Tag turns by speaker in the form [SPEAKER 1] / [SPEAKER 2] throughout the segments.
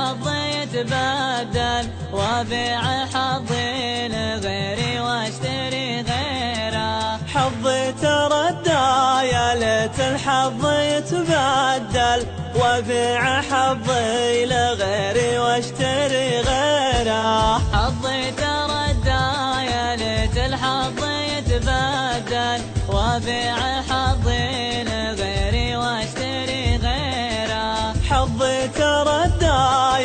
[SPEAKER 1] حظي يتبدل وابيع حظي لغيري واشتري غيره.
[SPEAKER 2] حظي تردى يا ليت الحظ يتبدل وابيع حظي لغيري واشتري غيره.
[SPEAKER 1] حظي تردى يا ليت الحظ يتبدل وابيع حظي لغيري واشتري غيره.
[SPEAKER 2] حظي تردى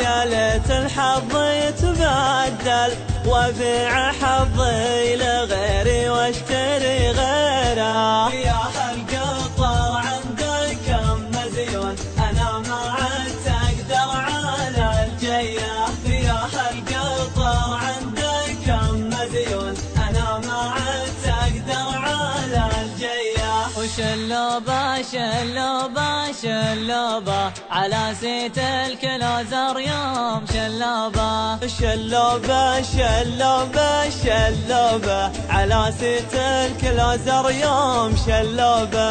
[SPEAKER 2] يا ليت الحظ يتبدل وابيع حظي لغيري واشتري غيره. يا هالقطر عندك كم مزيون انا ما عدت اقدر على الجيه. يا هالقطر عندك كم مزيون انا ما عدت اقدر على الجيه.
[SPEAKER 1] وشلوبه شلوبه شلوبه على سيت الكلوزر يوم شلوبه.
[SPEAKER 2] شلوبه شلوبه شلوبه على سيت الكلوزر يوم شلوبه.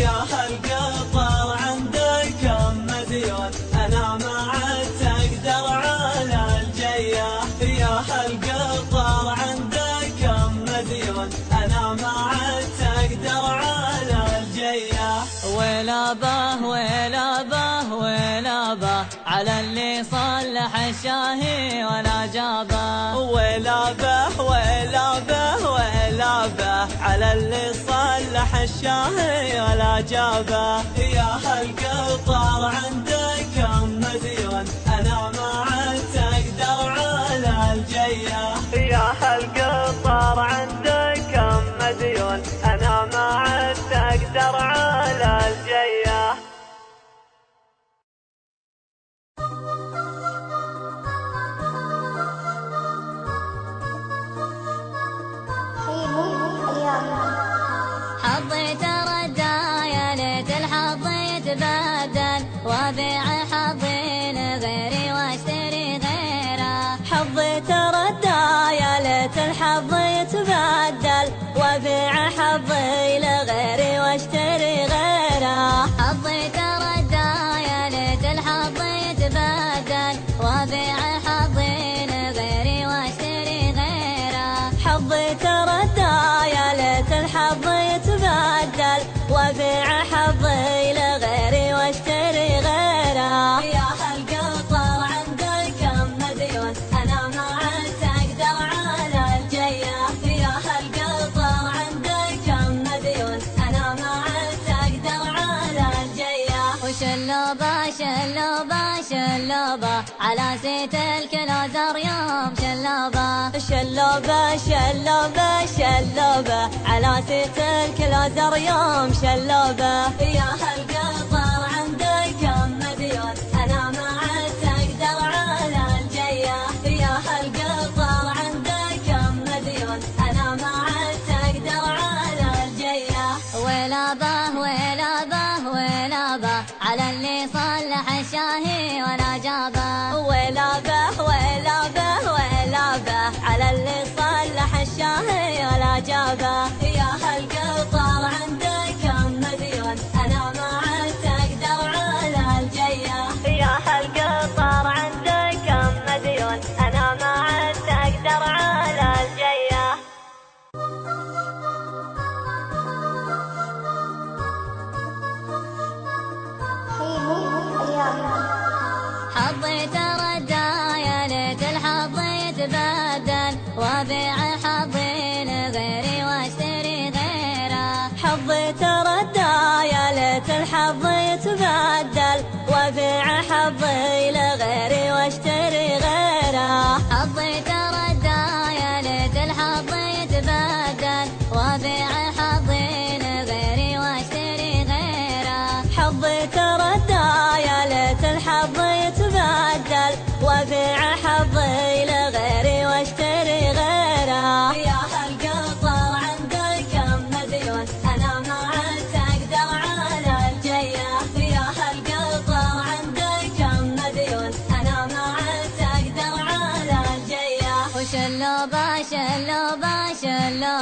[SPEAKER 2] يا هالقطر عندك كم مزيون انا ما عدت اقدر على الجيه. يا هالقطر عندك كم مزيون انا ما عدت اقدر على الجيه.
[SPEAKER 1] ويلابه ويلابه ويلابه على اللي صلح الشاهي ولا جابه.
[SPEAKER 2] ويلابه ويلابه ويلابه على اللي صلح الشاهي ولا جابه. يا هالقطر عندك كم مزيون انا ما عدت اقدر على الجيه. يا هالقطر عندك كم مزيون انا ما عدت اقدر على الجيه.
[SPEAKER 3] حظي تردى يا ليت الحظ يتبدل وابيع حظي لغيري واشتري غيره.
[SPEAKER 2] حظي تردى يا ليت الحظ يتبدل وابيع حظي لغيري واشتري غيره.
[SPEAKER 3] حظي تردى يا ليت الحظ يتبدل وابيع حظي لغيري واشتري غيره.
[SPEAKER 2] حظي تردى يا ليت الحظ يتبدل وابيع حظي لغيري واشتري غيره.
[SPEAKER 3] يا هالقطر عندك كم مزيون انا ما عدت اقدر على الجيه. يا هالقطر عندك كم مزيون انا ما عدت اقدر على الجيه. وشلوبه شلوبه شلوبه على سيت الكلوزر يوم شلوبه.
[SPEAKER 2] شلوبه شلوبه شلوبه على سيت الكلوزر يوم شلوبه.
[SPEAKER 3] يا هالقطر عندك كم مزيون انا ما عدت اقدر على الجيه. يا هالقطر عندك كم مزيون انا ما عدت اقدر على الجيه. ويلابه ويلابه ويلابه على اللي صلح الشاهي ولا جابه.
[SPEAKER 2] ويلابه ويلابه ويلابه على اللي صلح الشاهي ولا جابه.
[SPEAKER 3] يا هالقطر عندك كم مزيون انا ما عدت اقدر على الجيه.
[SPEAKER 2] يا هالقطر عندك كم مزيون انا ما عدت اقدر على الجيه.
[SPEAKER 3] حظي تردى يا ليت الحظ يتبدل وابيع حظي لغيري واشتري غيره.
[SPEAKER 2] حظي تردى يا ليت الحظ يتبدل وابيع حظي لغيري واشتري غيره.
[SPEAKER 3] حظي تردى يا ليت الحظ يتبدل وابيع حظي لغيري واشتري غيره.
[SPEAKER 2] حظي تردى يا ليت الحظ يتبدل وابيع حظي لغيري واشتري غيره.
[SPEAKER 3] يا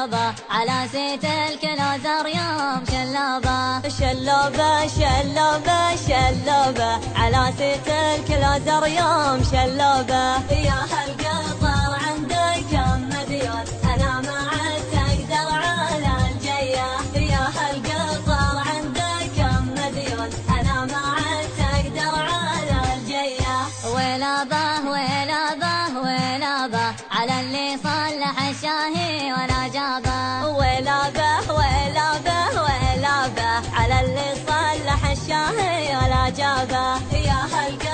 [SPEAKER 3] جابه على سيت الكلوزر يوم شلوبه
[SPEAKER 1] شلوبه شلوبه شلوبه على سيت الكلوزر يوم شلوبه.
[SPEAKER 3] يا هالقطر عندك كم مديون أنا ما عاد تقدر على الجية. يا هالقطر عندك كم مديون أنا ما عاد تقدر على الجية. ويلابه ويلابه ويلابه على اللي صلح الشاهي ولا جابه.
[SPEAKER 1] ويلابه ويلابه ويلابه على اللي صلح الشاهي ولا جابه.
[SPEAKER 3] يا هالقطر